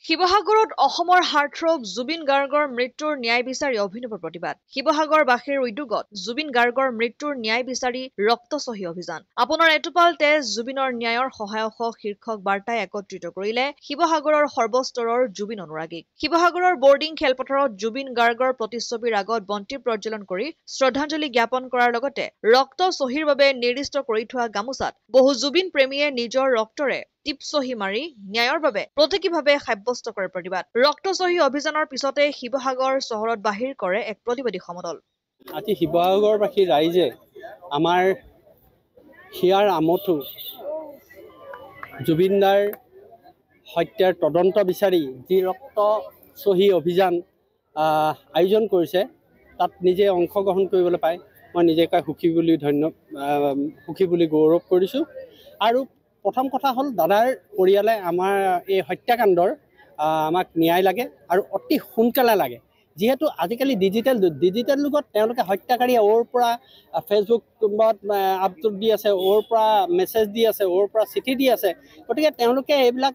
শিৱসাগৰত অসমৰ হাৰ্টথ্ৰব জুবিন গাৰ্গৰ মৃত্যুৰ ন্যায় বিচাৰি অভিনৱ প্ৰতিবাদ। শিৱসাগৰবাসীৰ উদ্যোগত জুবিন গাৰ্গৰ মৃত্যুৰ ন্যায় বিচাৰি ৰক্তচহী অভিযান। আপোনাৰ এটোপাল তেজ জুবিনৰ ন্যায়ৰ সহায়ক শীৰ্ষক বাৰ্তাই একত্ৰিত কৰিলে শিৱসাগৰৰ সৰ্বস্তৰৰ জুবিন অনুৰাগীক। শিৱসাগৰৰ বৰ্ডিং খেলপথাৰত জুবিন গাৰ্গৰ প্ৰতিচ্ছবিৰ আগত বন্তি প্ৰজ্বলন কৰি শ্ৰদ্ধাঞ্জলি জ্ঞাপন কৰাৰ লগতে ৰক্তচহীৰ বাবে নিৰ্দিষ্ট কৰি থোৱা গামোচাত বহু জুবিন প্ৰেমীয়ে নিজৰ ৰক্তৰে টিপচহী মাৰি ন্যায়ৰ বাবে প্ৰতীকীভাৱে সাব্যস্ত কৰে প্ৰতিবাদ। ৰক্তচহী অভিযানৰ পিছতে শিৱসাগৰ চহৰত বাহিৰ কৰে এক প্ৰতিবাদী সমদল। আজি শিৱসাগৰবাসী ৰাইজে আমাৰ হিয়াৰ আমঠু জুবিনদাৰ হত্যাৰ তদন্ত বিচাৰি যি ৰক্তচহী অভিযান আয়োজন কৰিছে তাত নিজে অংশগ্ৰহণ কৰিবলৈ পাই মই নিজকে সুখী বুলি গৌৰৱ কৰিছোঁ। আৰু প্ৰথম কথা হ'ল দাদাৰ পৰিয়ালে আমাৰ এই হত্যাকাণ্ডৰ আমাক ন্যায় লাগে আৰু অতি সোনকালে লাগে, যিহেতু আজিকালি ডিজিটেল যুগত তেওঁলোকে হত্যাকাৰী অ'ৰ পৰা ফেচবুকত আপলোড দি আছে, অ'ৰ পৰা মেছেজ দি আছে, অ'ৰ পৰা চিঠি দি আছে, গতিকে তেওঁলোকে এইবিলাক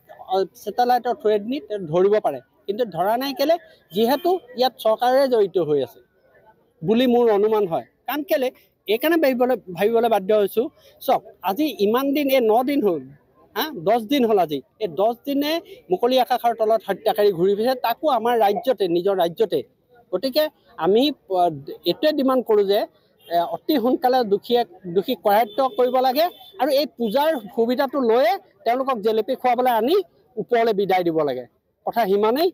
ছেটেলাইটৰ থ্ৰুৱেদি ধৰিব পাৰে, কিন্তু ধৰা নাই কেলে, যিহেতু ইয়াত চৰকাৰে জড়িত হৈ আছে বুলি মোৰ অনুমান হয়। কাৰণ কেলে এইকাৰণে ভাবিবলৈ বাধ্য হৈছোঁ, চাওক আজি ইমান দিন, এই 9 দিন হ'ল, 10 দিন হ'ল, আজি এই 10 দিনে মুকলি আকাশৰ তলত হত্যাকাৰী ঘূৰি ফুৰিছে, তাকো আমাৰ ৰাজ্যতে, নিজৰ ৰাজ্যতে। গতিকে আমি এইটোৱে ডিমাণ্ড কৰোঁ যে অতি সোনকালে দোষী কৰায়ত্ব কৰিব লাগে আৰু এই পূজাৰ সুবিধাটো লৈয়ে তেওঁলোকক জেলেপি খুৱাবলৈ আনি ওপৰলৈ বিদায় দিব লাগে। কথা সিমানেই।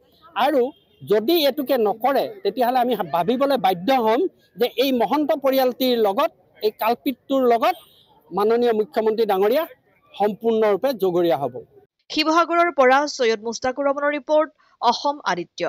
আৰু যদি এইটোকে নকৰে তেতিয়াহ'লে আমি ভাবিবলৈ বাধ্য হ'ম যে এই মহন্ত পৰিয়ালটিৰ লগত, এই কালপিতটোৰ লগত মাননীয় মুখ্যমন্ত্ৰী ডাঙৰীয়া সম্পূৰ্ণৰূপে জগৰীয়া হ'ব। শিৱসাগৰৰ পৰা সৈয়দ মুস্তাকুৰ ৰহমানৰ ৰিপৰ্ট, অসম আদিত্য।